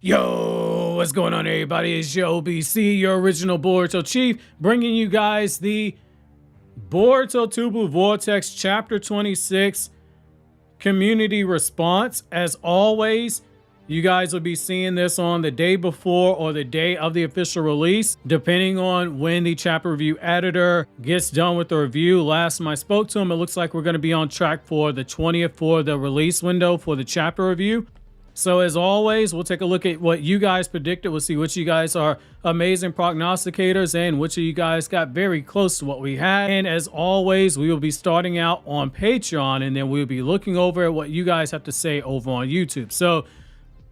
Yo, what's going on, everybody? It's Yo BC, your original Boruto Chief, bringing you guys the Boruto Blue Vortex Chapter 26 community response. As always, you guys will be seeing this on the day before or the day of the official release, depending on when the chapter review editor gets done with the review. Last time I spoke to him, it looks like we're going to be on track for the 20th for the release window for the chapter review. So as always, we'll take a look at what you guys predicted. We'll see which you guys are amazing prognosticators and which of you guys got very close to what we had. And as always, we will be starting out on Patreon, and then we'll be looking over at what you guys have to say over on YouTube. So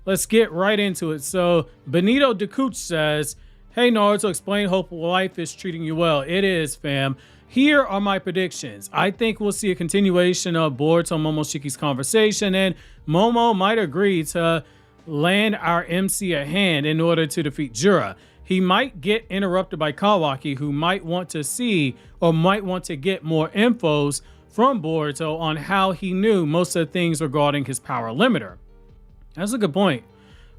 let's get right into it. So Benito DeCooch says, "Hey Naruto, explain hope life is treating you well." It is, fam. Here are my predictions. I think we'll see a continuation of Boruto Momoshiki's conversation, and Momo might agree to land our MC a hand in order to defeat Jura. He might get interrupted by Kawaki, who might want to see or might want to get more infos from Boruto on how he knew most of the things regarding his power limiter. That's a good point.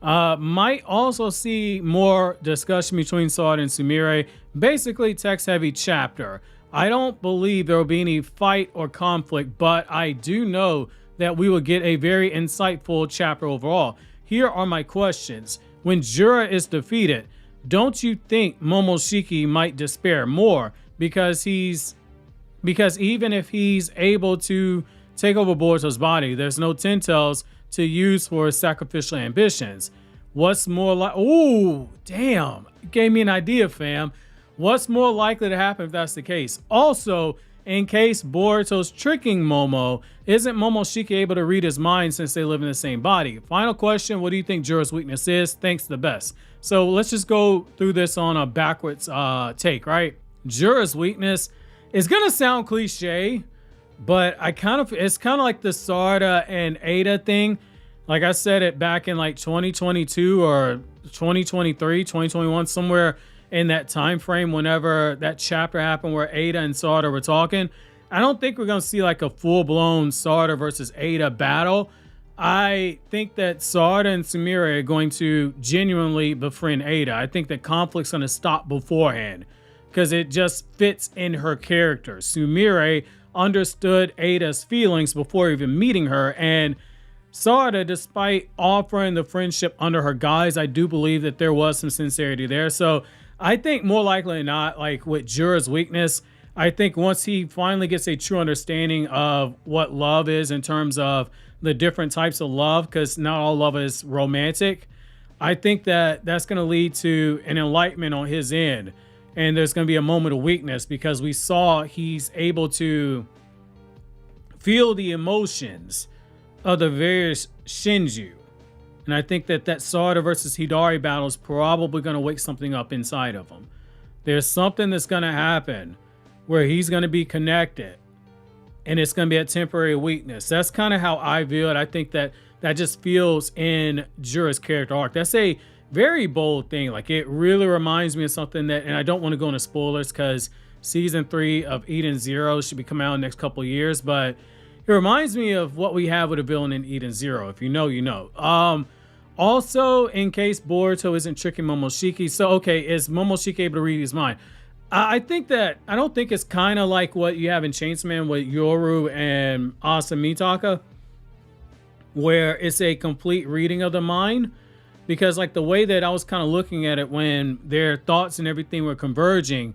Might also see more discussion between Sarada and Sumire. Basically, text-heavy chapter. I don't believe there will be any fight or conflict, but I do know that we will get a very insightful chapter overall. Here are my questions. When Jura is defeated, don't you think Momoshiki might despair more because even if he's able to take over Boruto's body, there's no Ten Tails to use for his sacrificial ambitions? What's more like, ooh, damn, you gave me an idea, fam. What's more likely to happen if that's the case? Also, in case Boruto's tricking Momo, isn't Momoshiki able to read his mind since they live in the same body? Final question, what do you think Jura's weakness is? Thanks, the best. So let's just go through this on a backwards take, right? Jura's weakness is gonna sound cliche, but it's kind of like the Sarada and Ada thing. Like I said it back in like 2022 or 2023, 2021, somewhere in that time frame whenever that chapter happened where Ada and Sarada were talking. I don't think we're going to see like a full-blown Sarada versus Ada battle. I think that Sarada and Sumire are going to genuinely befriend Ada. I think that conflict's going to stop beforehand because it just fits in her character. Sumire understood Ada's feelings before even meeting her, and Sarada, despite offering the friendship under her guise, I do believe that there was some sincerity there. So I think more likely than not, like with Jura's weakness, I think once he finally gets a true understanding of what love is in terms of the different types of love, because not all love is romantic, I think that that's going to lead to an enlightenment on his end. And there's going to be a moment of weakness because we saw he's able to feel the emotions of the various Shinju. And I think that Sarada versus Hidari battle is probably going to wake something up inside of him. There's something that's going to happen where he's going to be connected, and it's going to be a temporary weakness. That's kind of how I view it. I think that just feels in Jura's character arc. That's a very bold thing. Like, it really reminds me of something that, and I don't want to go into spoilers because season 3 of Eden Zero should be coming out in the next couple of years, but it reminds me of what we have with a villain in Eden Zero. If you know, you know. Also, in case Boruto isn't tricking Momoshiki, so okay, is Momoshiki able to read his mind? I don't think it's kind of like what you have in Chainsaw Man with Yoru and Asamitaka, where it's a complete reading of the mind. Because like the way that I was kind of looking at it when their thoughts and everything were converging,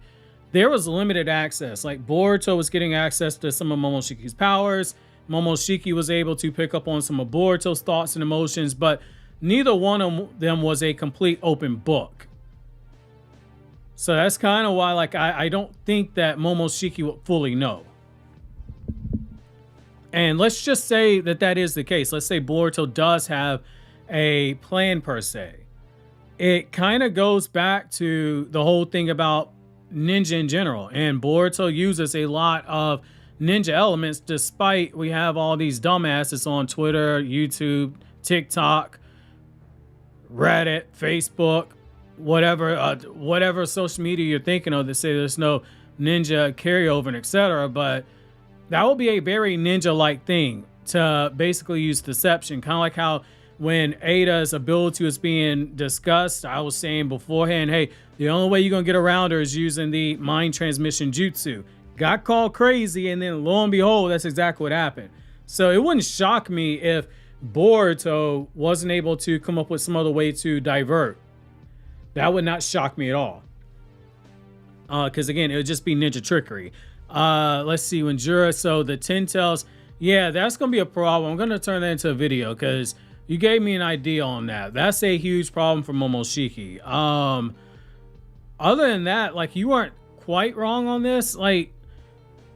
there was limited access. Like Boruto was getting access to some of Momoshiki's powers. Momoshiki was able to pick up on some of Boruto's thoughts and emotions, but neither one of them was a complete open book. So that's kind of why, like, I don't think that Momoshiki would fully know. And let's just say that is the case. Let's say Boruto does have a plan per se. It kind of goes back to the whole thing about ninja in general. And Boruto uses a lot of ninja elements, despite we have all these dumbasses on Twitter, YouTube, TikTok, Reddit, Facebook, whatever social media you're thinking of that say there's no ninja carryover and etc. But that will be a very ninja-like thing to basically use deception, kind of like how when Ada's ability was being discussed, I was saying beforehand, hey, the only way you're going to get around her is using the mind transmission jutsu. Got called crazy, and then lo and behold, that's exactly what happened. So it wouldn't shock me if Boruto wasn't able to come up with some other way to divert. That would not shock me at all. Because again, it would just be ninja trickery. Let's see, when Jura, so the 10 tails, yeah, that's going to be a problem. I'm going to turn that into a video because you gave me an idea on that. That's a huge problem for Momoshiki. Other than that, like, you weren't quite wrong on this. Like,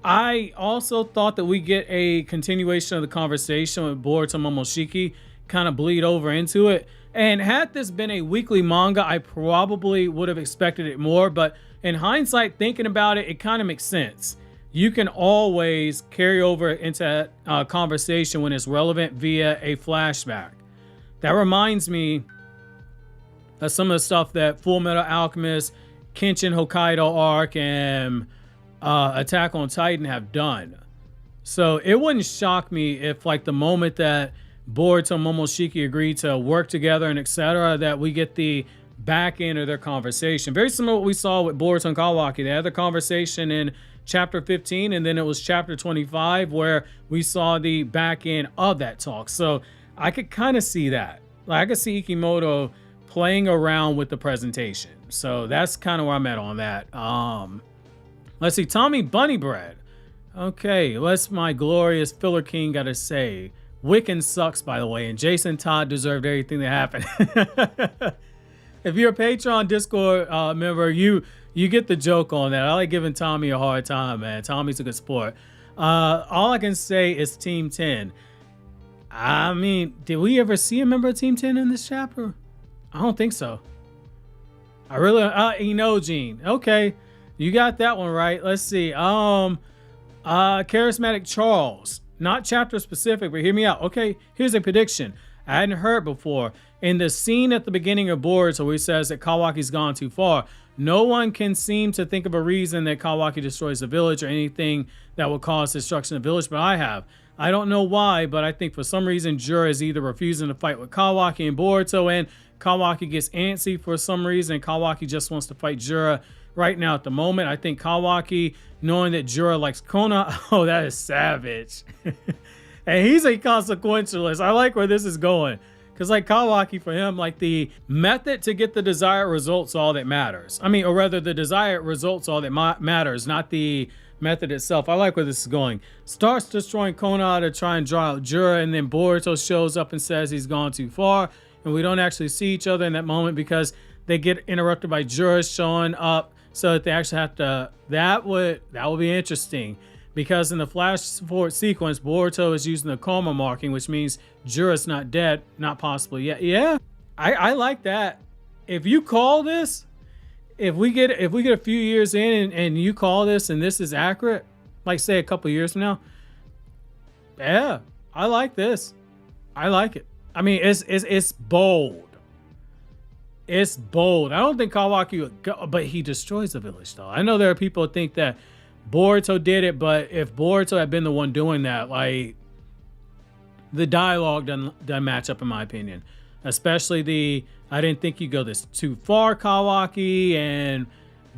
I also thought that we get a continuation of the conversation with Boruto Momoshiki, kind of bleed over into it. And had this been a weekly manga, I probably would have expected it more. But in hindsight, thinking about it, it kind of makes sense. You can always carry over into a conversation when it's relevant via a flashback. That reminds me of some of the stuff that Full Metal Alchemist, Kenshin Hokkaido arc, and Attack on Titan have done. So it wouldn't shock me if, like, the moment that Boruto and Momoshiki agreed to work together and etc., that we get the back end of their conversation. Very similar to what we saw with Boruto and Kawaki. They had the conversation in chapter 15, and then it was chapter 25 where we saw the back end of that talk. So I could kind of see that. Like, I could see Ikimoto playing around with the presentation. So that's kind of where I'm at on that. Let's see, Tommy Bunny Bread. Okay, what's my glorious filler king gotta say? Wiccan sucks, by the way, and Jason Todd deserved everything that happened. If you're a Patreon Discord member, you get the joke on that. I like giving Tommy a hard time, man. Tommy's a good sport. All I can say is Team 10. I mean, did we ever see a member of Team 10 in this chapter? I don't think so. I really, Inojin. Okay, you got that one right. Let's see. Charismatic Charles. Not chapter specific, but hear me out. Okay, here's a prediction I hadn't heard before. In the scene at the beginning of Boruto where he says that Kawaki's gone too far, no one can seem to think of a reason that Kawaki destroys the village or anything that will cause destruction of the village, but I have. I don't know why, but I think for some reason Jura is either refusing to fight with Kawaki and Boruto, and Kawaki gets antsy for some reason. Kawaki just wants to fight Jura right now at the moment. I think Kawaki, knowing that Jura likes Kona, oh, that is savage. And he's a consequentialist. I like where this is going. Because like Kawaki, for him, like the method to get the desired results all that matters. I mean, or rather the desired results all that matters, not the method itself. I like where this is going. Starts destroying Kona to try and draw out Jura, and then Boruto shows up and says he's gone too far. And we don't actually see each other in that moment because they get interrupted by Jura showing up, so that they actually have to, that would be interesting. Because in the flash forward sequence, Boruto is using the coma marking, which means Jura's not dead, not possibly yet. Yeah, I like that. If you call this, if we get a few years in and you call this and this is accurate, like say a couple years from now, yeah, I like this. I like it. I mean, it's bold. It's bold. I don't think Kawaki would go, but he destroys the village though. I know there are people who think that Boruto did it, but if Boruto had been the one doing that, like, the dialogue doesn't match up in my opinion. Especially the, I didn't think you go this too far Kawaki, and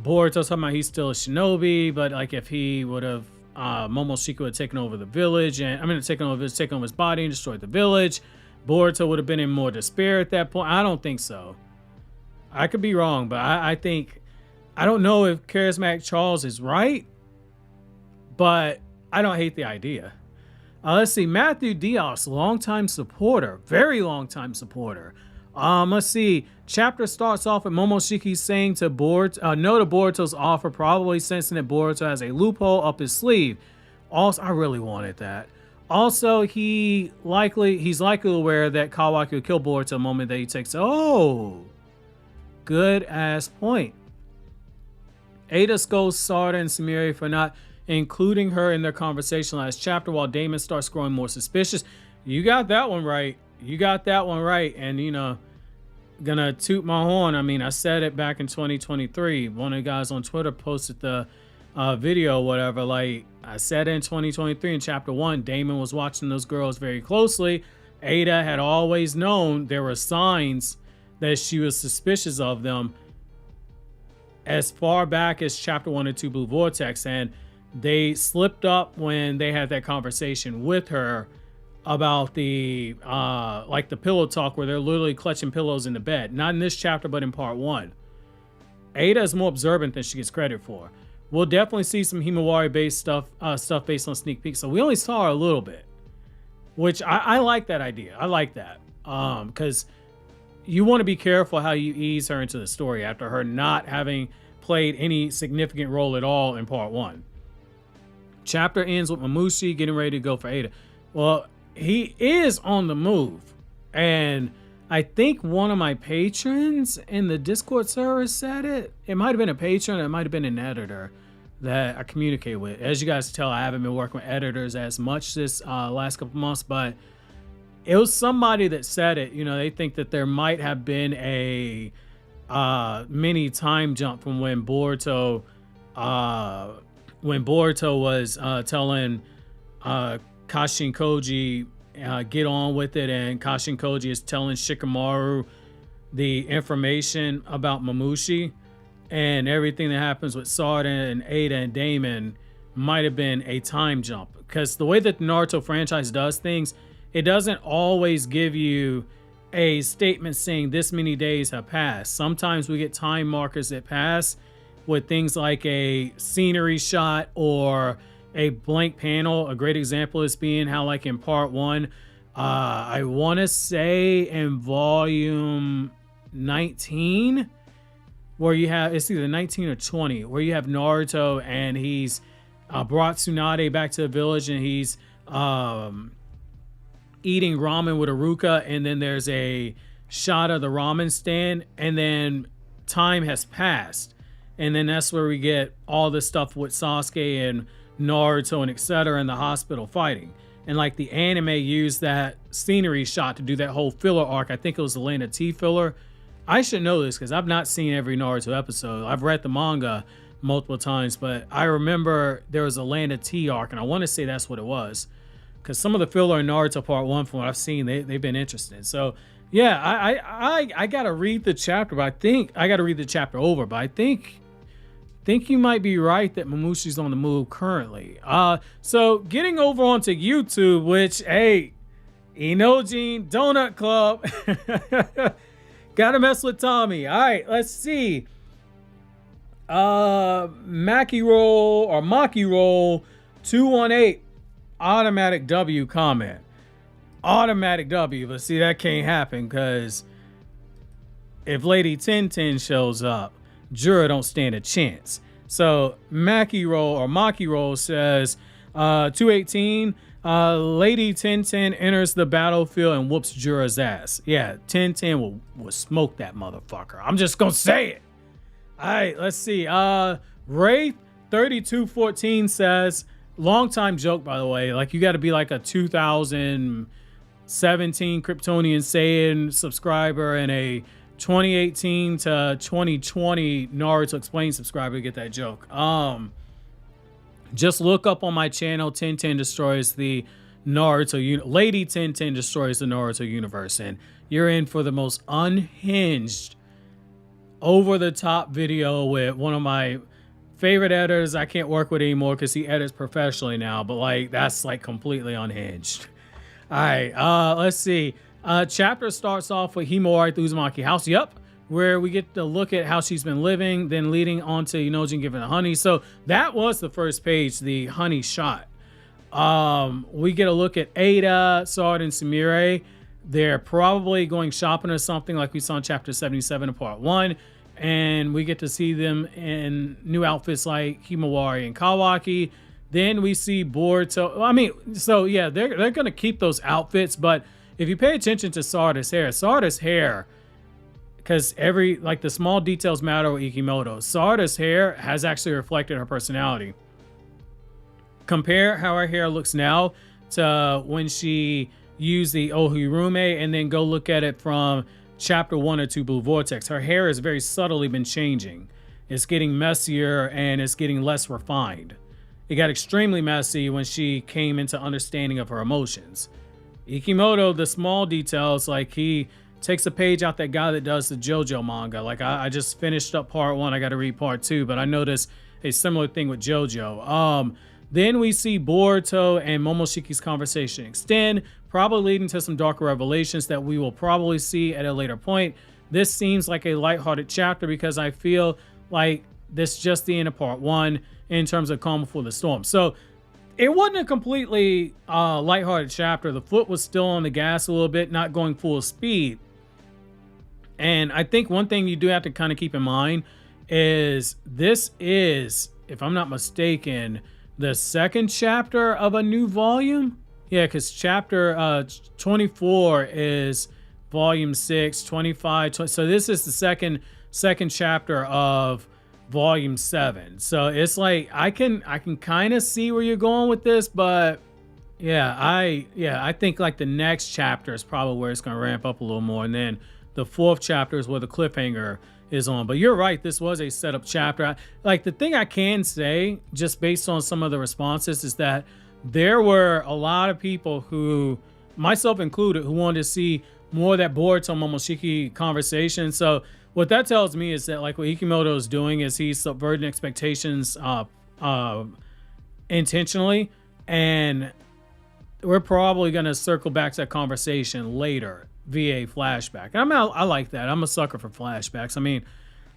Boruto's talking about he's still a shinobi, but like if he would have, Momoshiki would have taken over the village, and I mean taken over his body and destroyed the village, Boruto would have been in more despair at that point. I don't think so. I could be wrong, but I think, I don't know if Charismatic Charles is right, but I don't hate the idea. Let's see, Matthew Diaz, longtime supporter, very long-time supporter. Let's see, chapter starts off with Momoshiki saying to Boruto, no to Boruto's offer, probably sensing that Boruto has a loophole up his sleeve. Also, I really wanted that. Also, he's likely aware that Kawaki will kill Boruto the moment that he takes, oh, good ass point. Ada scolds Sarada and Sumire for not including her in their conversation last chapter, while Daemon starts growing more suspicious. You got that one right. You got that one right. And, you know, gonna toot my horn. I mean, I said it back in 2023. One of the guys on Twitter posted the video or whatever. Like, I said in 2023 in chapter 1, Daemon was watching those girls very closely. Ada had always known there were signs that she was suspicious of them as far back as chapter 1 and 2 Blue Vortex, and they slipped up when they had that conversation with her about the like the pillow talk where they're literally clutching pillows in the bed. Not in this chapter, but in part 1. Ada is more observant than she gets credit for. We'll definitely see some Himawari based stuff based on sneak peek. So we only saw her a little bit, which I like that idea. I like that because you want to be careful how you ease her into the story after her not having played any significant role at all in part 1. Chapter ends with Momoshiki getting ready to go for Ada. Well, he is on the move, and I think one of my patrons in the Discord server said it. It might have been a patron, it might have been an editor that I communicate with. As you guys can tell, I haven't been working with editors as much this last couple months, but it was somebody that said it. You know, they think that there might have been a mini time jump from when Boruto was telling Kashin Koji get on with it, and Kashin Koji is telling Shikamaru the information about Momoshiki, and everything that happens with Sarada and Ada and Daemon might have been a time jump, because the way that the Naruto franchise does things, it doesn't always give you a statement saying this many days have passed. Sometimes we get time markers that pass with things like a scenery shot or a blank panel. A great example is being how, like in part 1, I want to say in volume 19, where you have, it's either 19 or 20, where you have Naruto and he's brought Tsunade back to the village, and he's eating ramen with Aruka, and then there's a shot of the ramen stand, and then time has passed, and then that's where we get all this stuff with Sasuke and Naruto and etc. in the hospital fighting. And like the anime used that scenery shot to do that whole filler arc. I think it was the Lana T filler. I should know this because I've not seen every Naruto episode. I've read the manga multiple times, but I remember there was a Lana T arc, and I want to say that's what it was, because some of the filler in Naruto part 1, from what I've seen, they've been interesting. So yeah, I gotta read the chapter, but I think I gotta read the chapter over, but I think you might be right that Momoshiki's on the move currently. So getting over onto YouTube, which, hey, Inojin Donut Club. Gotta mess with Tommy. All right, let's see. Maki Roll 218, automatic W comment. Automatic W, but see, that can't happen because if Lady 1010 shows up, Jura don't stand a chance. So Maki Roll says 218, Lady 1010 enters the battlefield and whoops Jura's ass. Yeah, 1010 will smoke that motherfucker. I'm just gonna say it. All right, let's see. Wraith 3214 says, long time joke, by the way, like you got to be like a 2017 Kryptonian Saiyan subscriber and a 2018 to 2020 Naruto Explained subscriber to get that joke. Just look up on my channel, 1010 destroys the Naruto Lady 1010 destroys the Naruto universe, and you're in for the most unhinged, over the top video with one of my favorite editors I can't work with anymore because he edits professionally now, but like that's like completely unhinged. All right, let's see. Chapter starts off with Himawari at the Uzumaki house. Yep, where we get to look at how she's been living, then leading on to Inojin giving the honey. So that was the first page, the honey shot. We get a look at Ada, Sarada, and Sumire. They're probably going shopping or something like we saw in chapter 77 of part 1. And we get to see them in new outfits like Himawari and Kawaki. Then we see Boruto. I mean, so yeah, they're going to keep those outfits, but if you pay attention to Sarada's hair, because the small details matter with Ikimoto. Sarada's hair has actually reflected her personality. Compare how her hair looks now to when she used the Ohirume, and then go look at it from chapter 1 or 2 Blue Vortex. Her hair has very subtly been changing. It's getting messier and it's getting less refined. It got extremely messy when she came into understanding of her emotions. Ikimoto, the small details, like he takes a page out that guy that does the JoJo manga. Like I just finished up part 1. I got to read part 2, but I noticed a similar thing with JoJo. Then we see Boruto and Momoshiki's conversation extend, probably leading to some darker revelations that we will probably see at a later point. This seems like a lighthearted chapter because I feel like this is just the end of part 1 in terms of calm before the storm. So it wasn't a completely lighthearted chapter. The foot was still on the gas a little bit, not going full speed. And I think one thing you do have to kind of keep in mind is this is, if I'm not mistaken, the second chapter of a new volume. Yeah, because chapter 24 is volume 6, 25, 20. So this is the second chapter of volume 7. So it's like I can kind of see where you're going with this, but yeah, I think like the next chapter is probably where it's going to ramp up a little more, and then the 4th chapter is where the cliffhanger is on. But you're right, this was a setup chapter. Like the thing I can say, just based on some of the responses, is that there were a lot of people who, myself included, who wanted to see more of that Boruto Momoshiki conversation. So what that tells me is that like what Ikimoto is doing is he's subverting expectations intentionally, and we're probably going to circle back to that conversation later via flashback. I like that. I'm a sucker for flashbacks. I mean,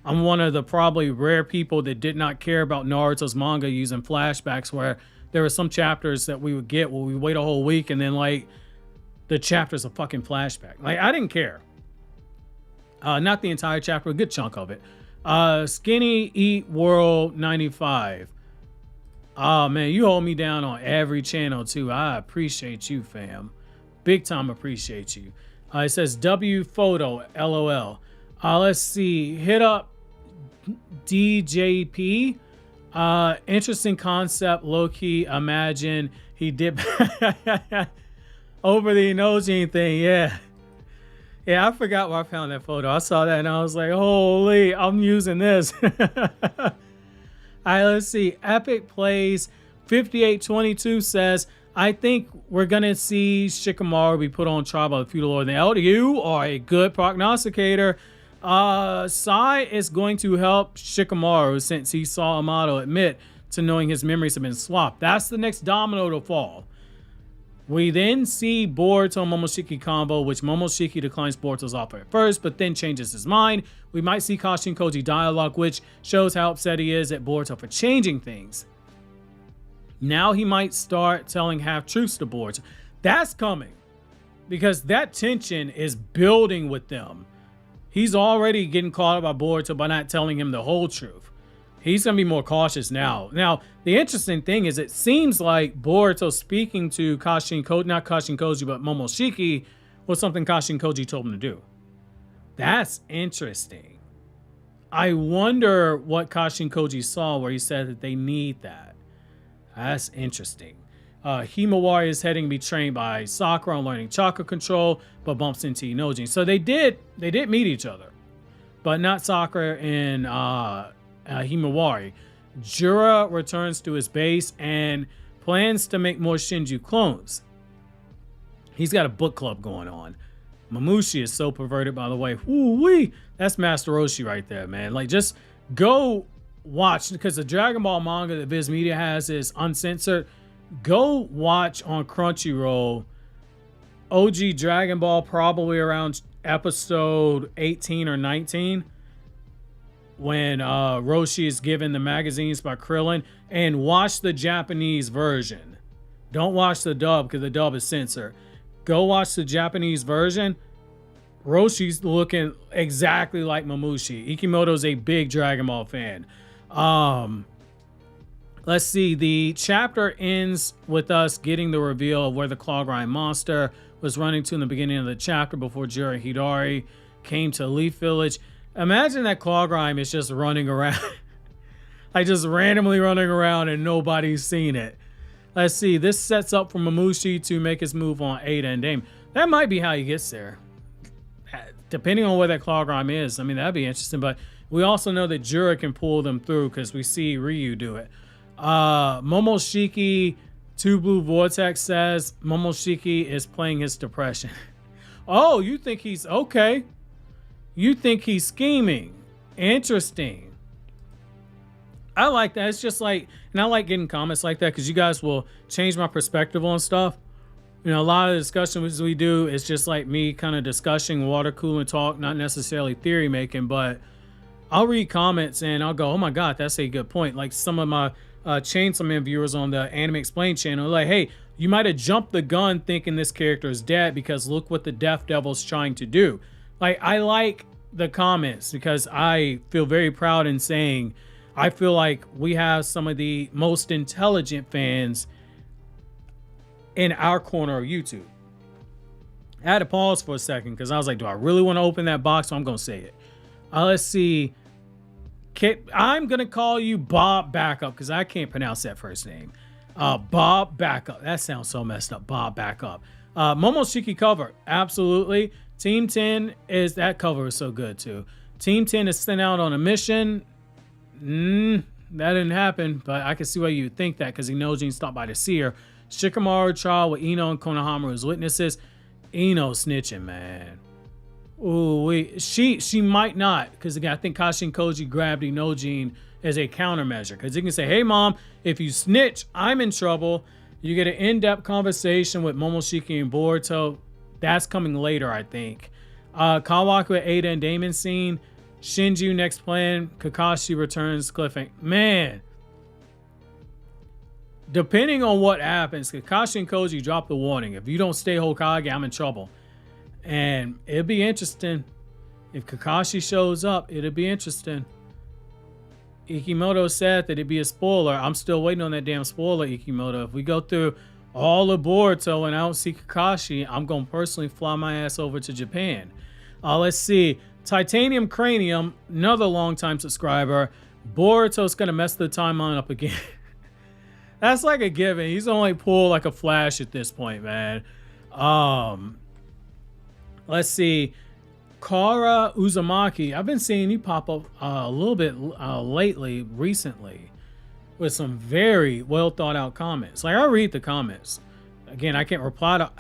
I'm one of the probably rare people that did not care about Naruto's manga using flashbacks, where there were some chapters that we would get where we wait a whole week and then like the chapter's a fucking flashback. Like I didn't care. Not the entire chapter, a good chunk of it. Skinny Eat World 95. Oh man, you hold me down on every channel too. I appreciate you, fam. Big time appreciate you. It says W photo, LOL. Let's see. Hit up DJP. Interesting concept, low key. Imagine he did over the Inojin thing. Yeah, I forgot where I found that photo. I saw that and I was like, holy, I'm using this. All right, let's see. Epic Plays 5822 says, I think we're going to see Shikamaru be put on trial by the feudal lord. Now, you are a good prognosticator. Sai is going to help Shikamaru since he saw Amato admit to knowing his memories have been swapped. That's the next domino to fall. We then see Boruto Momoshiki combo, which Momoshiki declines Boruto's offer at first, but then changes his mind. We might see Kashin Koji dialogue, which shows how upset he is at Boruto for changing things. Now he might start telling half-truths to Boruto. That's coming, because that tension is building with them. He's already getting caught up by Boruto by not telling him the whole truth. He's going to be more cautious now. Now, the interesting thing is it seems like Boruto speaking to Kashin Koji, not Kashin Koji, but Momoshiki, was something Kashin Koji told him to do. That's interesting. I wonder what Kashin Koji saw where he said that they need that. That's interesting. Himawari is heading to be trained by Sakura on learning chakra control, but bumps into Inojin. So they did meet each other, but not Sakura and Himawari. Jura returns to his base and plans to make more Shinju clones. He's got a book club going on. Mamushi is so perverted, by the way. Woo-wee! That's Master Roshi right there, man. Like, just go watch, because the Dragon Ball manga that Viz Media has is uncensored. Go watch on Crunchyroll OG Dragon Ball, probably around episode 18 or 19, when Roshi is given the magazines by Krillin, and watch the Japanese version. Don't watch the dub, because the dub is censored. Go watch the Japanese version. Roshi's looking exactly like Mamushi. Ikimoto's a big Dragon Ball fan. Let's see. The chapter ends with us getting the reveal of where the Claw Grind monster was running to in the beginning of the chapter before Jura and Hidari came to Leaf Village. Imagine that Claw Grind is just running around. Like just randomly running around and nobody's seen it. Let's see. This sets up for Mamushi to make his move on Ada and Daemon. That might be how he gets there, depending on where that Claw Grind is. I mean, that'd be interesting. But we also know that Jura can pull them through because we see Ryu do it. Momoshiki Two Blue Vortex says Momoshiki is playing his depression. Oh, you think he's okay? You think he's scheming? Interesting. I like that. It's just like, and I like getting comments like that because you guys will change my perspective on stuff. You know, a lot of the discussions we do is just like me kind of discussing water cooling talk, not necessarily theory making, but I'll read comments and I'll go, oh my God, that's a good point. Like some of my Chainsaw Man viewers on the Anime Explained channel, like, hey, you might have jumped the gun thinking this character is dead because look what the Death Devil's trying to do. Like, I like the comments because I feel very proud in saying I feel like we have some of the most intelligent fans in our corner of YouTube. I had to pause for a second because I was like, do I really want to open that box? So I'm going to say it. Let's see. I'm going to call you Bob Backup because I can't pronounce that first name. Bob Backup. That sounds so messed up. Bob Backup. Momoshiki cover. Absolutely. Team 10 is, that cover is so good too. Team 10 is sent out on a mission. That didn't happen, but I can see why you would think that because Inojin stopped by to see her. Shikamaru trial with Ino and Konohamaru as witnesses. Ino snitching, man. Ooh, she might not, because again, I think Kashi and Koji grabbed Inojin as a countermeasure, because he can say, hey mom, if you snitch, I'm in trouble. You get an in-depth conversation with Momoshiki and Boruto. That's coming later, I think. Kawaku with Ada and Daemon scene. Shinju next plan. Kakashi returns cliffhanger. Man, depending on what happens, Kakashi and Koji drop the warning. If you don't stay Hokage, I'm in trouble. And it'll be interesting. If Kakashi shows up, it'll be interesting. Ikimoto said that it'd be a spoiler. I'm still waiting on that damn spoiler, Ikimoto. If we go through all the Boruto and I don't see Kakashi, I'm going to personally fly my ass over to Japan. Let's see. Titanium Cranium, another longtime subscriber. Boruto's going to mess the timeline up again. That's like a given. He's only pulled like a Flash at this point, man. Let's see. Kara Uzumaki. I've been seeing you pop up a little bit recently with some very well thought out comments. Like, I read the comments. Again, I can't reply to,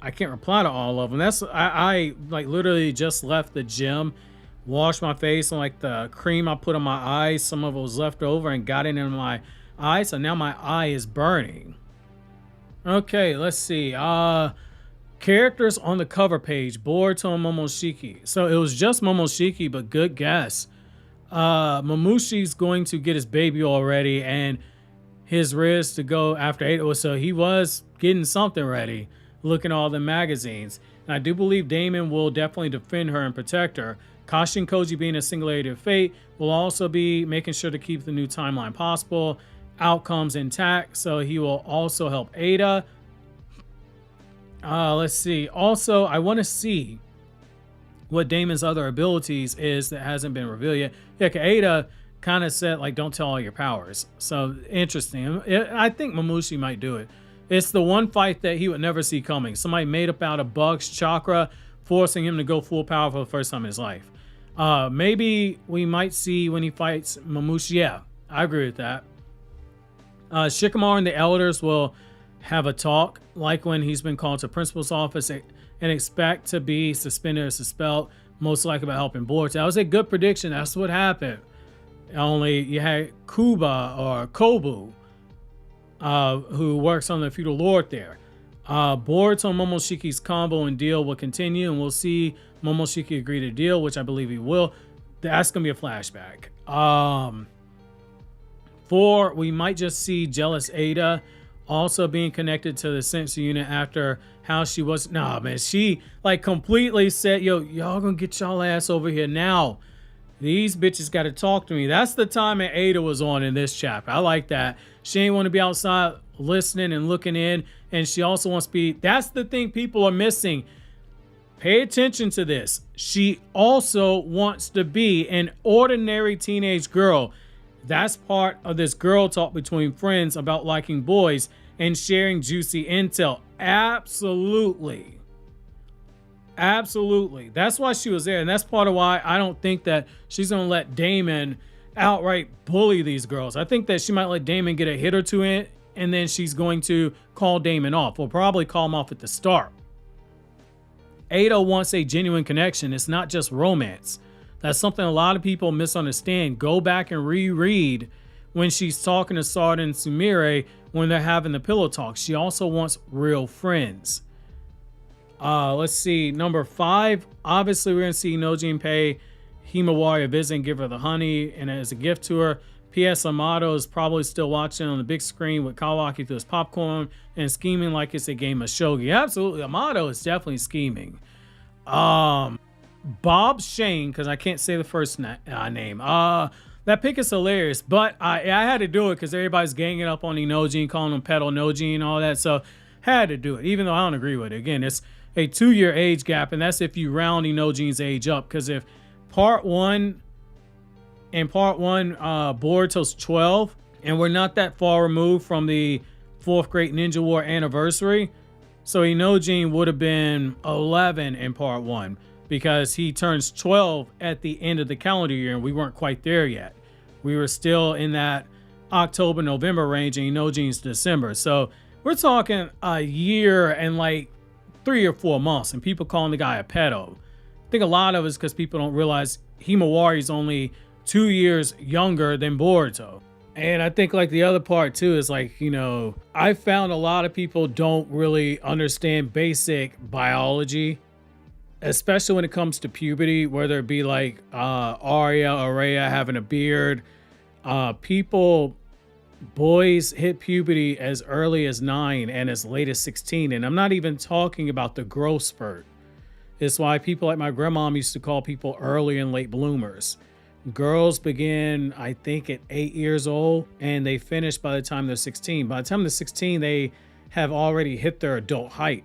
I can't reply to all of them. I like literally just left the gym, washed my face, and like the cream I put on my eyes, some of it was left over and got it in my eye, so now my eye is burning. Okay, let's see. Characters on the cover page, Boruto and Momoshiki. So it was just Momoshiki, but good guess. Momoshiki's going to get his baby already, and his riz to go after 8. So he was getting something ready, looking at all the magazines. And I do believe Daemon will definitely defend her and protect her. Kashi and Koji being a singularity of fate will also be making sure to keep the new timeline possible, outcomes intact. So he will also help Ada. Let's see. Also, I want to see what Daemon's other abilities is that hasn't been revealed yet. Yeah, Ada kind of said, like, don't tell all your powers. So, interesting. I think Momoshiki might do it. It's the one fight that he would never see coming. Somebody made up out of Buck's chakra, forcing him to go full power for the first time in his life. Maybe we might see when he fights Momoshiki. Yeah, I agree with that. Shikamaru and the elders will have a talk, like when he's been called to principal's office and expect to be suspended or expelled, most likely by helping Boruto. That was a good prediction. That's what happened. Only you had Kuba or Kobu, who works on the feudal lord there. Boruto and Momoshiki's combo and deal will continue, and we'll see Momoshiki agree to deal, which I believe he will. That's going to be a flashback. 4, we might just see jealous Ada also being connected to the sensor unit after how she was. Nah, man, she like completely said, yo, y'all gonna get y'all ass over here now. These bitches got to talk to me. That's the time that Ada was on in this chapter. I like that. She ain't want to be outside listening and looking in, and she also wants to be. That's the thing people are missing. Pay attention to this. She also wants to be an ordinary teenage girl. That's part of this girl talk between friends about liking boys and sharing juicy intel. Absolutely. Absolutely. That's why she was there. And that's part of why I don't think that she's going to let Daemon outright bully these girls. I think that she might let Daemon get a hit or two and then she's going to call Daemon off. We'll probably call him off at the start. Ada wants a genuine connection. It's not just romance. That's something a lot of people misunderstand. Go back and reread when she's talking to Sarada and Sumire when they're having the pillow talk. She also wants real friends. Let's see. Number 5. Obviously, we're going to see Inojin pay Himawari a visit and give her the honey and as a gift to her. P.S. Amato is probably still watching on the big screen with Kawaki through his popcorn and scheming like it's a game of shogi. Absolutely. Amato is definitely scheming. Bob Shane, because I can't say the first name. That pick is hilarious, but I had to do it because everybody's ganging up on Inojin, calling him Petal Nojin and all that. So had to do it, even though I don't agree with it. Again, it's a 2-year age gap, and that's if you round Inojin's age up. Because if part one Boruto's 12, and we're not that far removed from the 4th Great Ninja War anniversary, so Inojin would have been 11 in part 1 because he turns 12 at the end of the calendar year, and we weren't quite there yet. We were still in that October-November range, and Inojin's December. So we're talking a year and like 3 or 4 months, and people calling the guy a pedo. I think a lot of it is because people don't realize Himawari's only 2 years younger than Boruto. And I think like the other part too is like, you know, I found a lot of people don't really understand basic biology, especially when it comes to puberty, whether it be like Arya having a beard. Boys hit puberty as early as 9 and as late as 16. And I'm not even talking about the growth spurt. It's why people like my grandma used to call people early and late bloomers. Girls begin, I think, at 8 years old, and they finish by the time they're 16. By the time they're 16, they have already hit their adult height.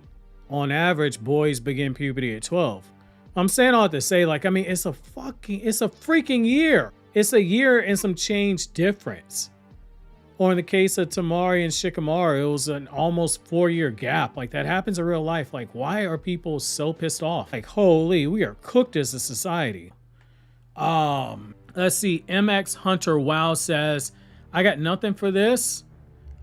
On average, boys begin puberty at 12. I'm saying all that to say, like, I mean, it's a freaking year. It's a year and some change difference. Or in the case of Tamari and Shikamaru, it was an almost 4-year gap. Like, that happens in real life. Like, why are people so pissed off? Like, holy, we are cooked as a society. Let's see. MX Hunter Wow says, I got nothing for this.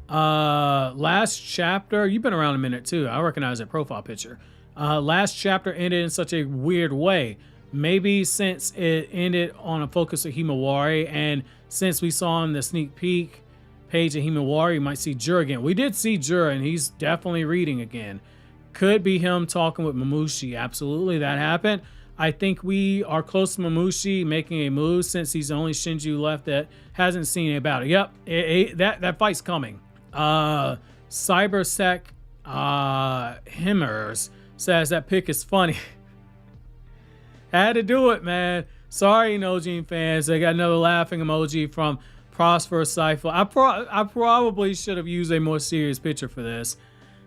Last chapter, you've been around a minute too. I recognize that profile picture. Last chapter ended in such a weird way. Maybe since it ended on a focus of Himawari, and since we saw in the sneak peek page of Himawari, you might see Jura again. We did see Jura, and he's definitely reading again. Could be him talking with Momoshiki. Absolutely, that happened. I think we are close to Momoshiki making a move since he's the only Shinju left that hasn't seen it about it. Yep, that fight's coming. Cybersec Himmers says that pick is funny. Had to do it, man. Sorry, Inojin fans. I got another laughing emoji from Prosper Cypher. I probably should have used a more serious picture for this.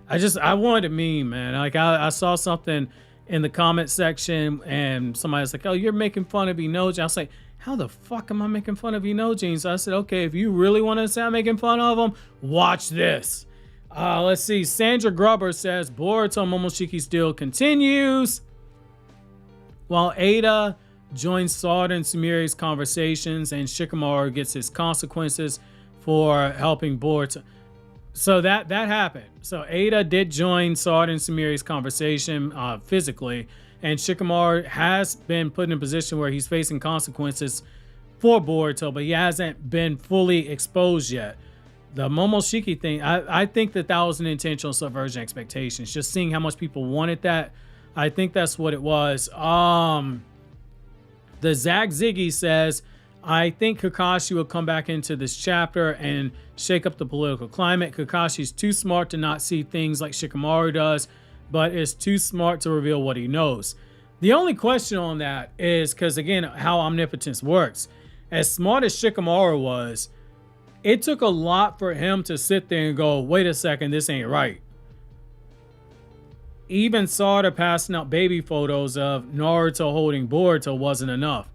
I wanted to meme, man. Like I saw something in the comment section and somebody's like, oh, you're making fun of Inojin. I was like, how the fuck am I making fun of Inojin? So I said, okay, if you really want to say I'm making fun of him, watch this. Let's see. Sandra Grubber says Boruto Momoshiki's deal continues. While Ada joins Sarada and Sumire's conversations and Shikamaru gets his consequences for helping Boruto. So that happened. So Ada did join Sarada and Sumire's conversation physically, and Shikamaru has been put in a position where he's facing consequences for Boruto, but he hasn't been fully exposed yet. The Momoshiki thing, I think that was an intentional subversion of expectations. Just seeing how much people wanted that, I think that's what it was. The Zag Ziggy says, I think Kakashi will come back into this chapter and shake up the political climate. Kakashi's too smart to not see things like Shikamaru does, but is too smart to reveal what he knows. The only question on that is, because again, how omnipotence works. As smart as Shikamaru was, it took a lot for him to sit there and go, wait a second, this ain't right. Even Sarada passing out baby photos of Naruto holding Boruto wasn't enough.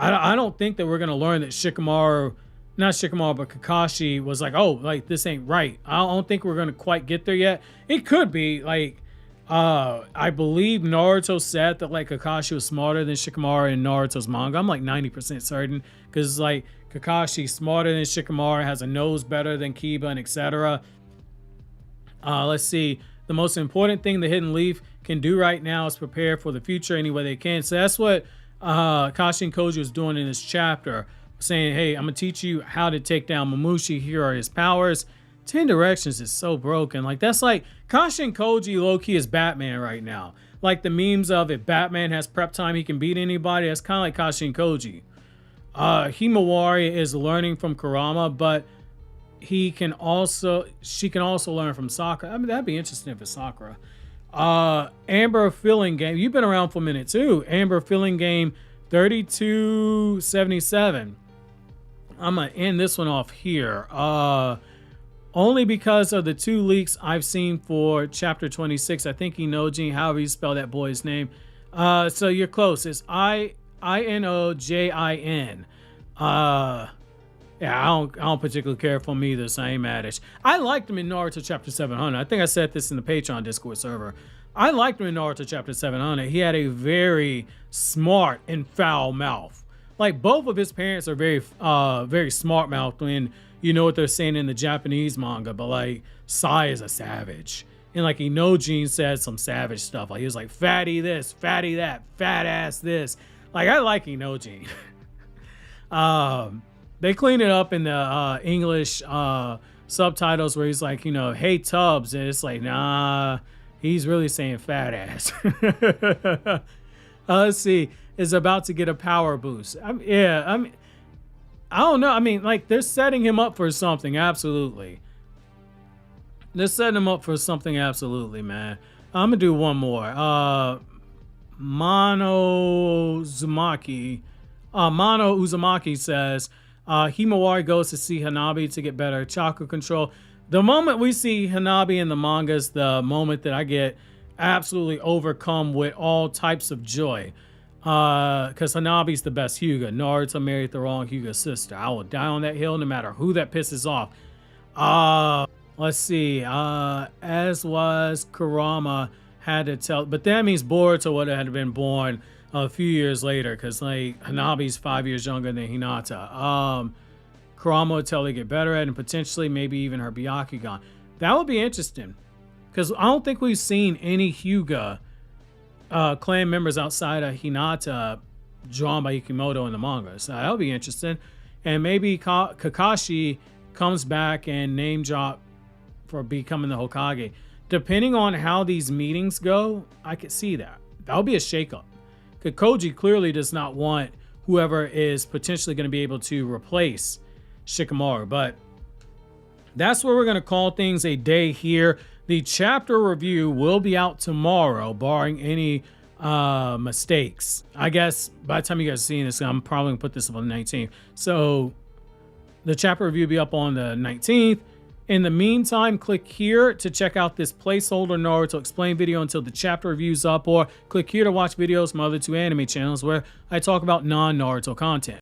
I don't think that we're going to learn that Shikamaru, not Shikamaru, but Kakashi was like, oh, like, this ain't right. I don't think we're going to quite get there yet. It could be, like, I believe Naruto said that, like, Kakashi was smarter than Shikamaru in Naruto's manga. I'm, like, 90% certain. Because, like, Kakashi smarter than Shikamaru, has a nose better than Kiba, and etc. Let's see. The most important thing the Hidden Leaf can do right now is prepare for the future any way they can. So that's what Kakashi and Koji was doing in this chapter, saying, hey, I'm gonna teach you how to take down Momoshiki. Here are his powers. 10 Directions is so broken. Like, that's like Kakashi and Koji low-key is Batman right now. Like the memes of it, Batman has prep time, he can beat anybody. That's kind of like Kakashi and Koji. Himawari is learning from Kurama, but she can also learn from Sakura. I mean, that'd be interesting if it's Sakura. Amber Filling Game, you've been around for a minute too. Amber Filling Game 3277. I'm gonna end this one off here. Only because of the 2 leaks I've seen for chapter 26. I think Inojin, however you spell that boy's name. So you're close. It's Inojin. Yeah, I don't particularly care for him either, so I ain't mad at you. I liked him in Naruto chapter 700. I think I said this in the Patreon Discord server. I liked him in Naruto chapter 700. He had a very smart and foul mouth. Like, both of his parents are very smart mouthed when you know what they're saying in the Japanese manga, but like Sai is a savage. And like Inojin said some savage stuff. Like, he was like, fatty this, fatty that, fat ass this. Like, I like Inojin. They clean it up in the English subtitles where he's like, you know, hey Tubbs, and it's like, nah, he's really saying fat ass. Let's see, is about to get a power boost. I don't know. I mean, like, they're setting him up for something, absolutely. They're setting him up for something, absolutely, man. I'm gonna do one more. Mono Uzumaki says, Himawari goes to see Hanabi to get better chakra control. The moment we see Hanabi in the manga is the moment that I get absolutely overcome with all types of joy. Because Hanabi's the best Hyuga. Naruto married the wrong Hyuga sister. I will die on that hill no matter who that pisses off. Let's see. As was Kurama had to tell, but that means Boruto would have been born a few years later, because like Hanabi's 5 years younger than Hinata. Kurama would tell her to get better at, and potentially maybe even her Byakugan. That would be interesting, because I don't think we've seen any Hyuga clan members outside of Hinata drawn by Yukimoto in the manga. So that would be interesting. And maybe Kakashi comes back and name drop for becoming the Hokage. Depending on how these meetings go, I could see that. That would be a shakeup. Because Koji clearly does not want whoever is potentially going to be able to replace Shikamaru. But that's where we're going to call things a day here. The chapter review will be out tomorrow, barring any mistakes. I guess by the time you guys are seeing this, I'm probably going to put this up on the 19th. So the chapter review will be up on the 19th. In the meantime, click here to check out this placeholder Naruto Explain video until the chapter review's up, or click here to watch videos from other 2 anime channels where I talk about non-Naruto content.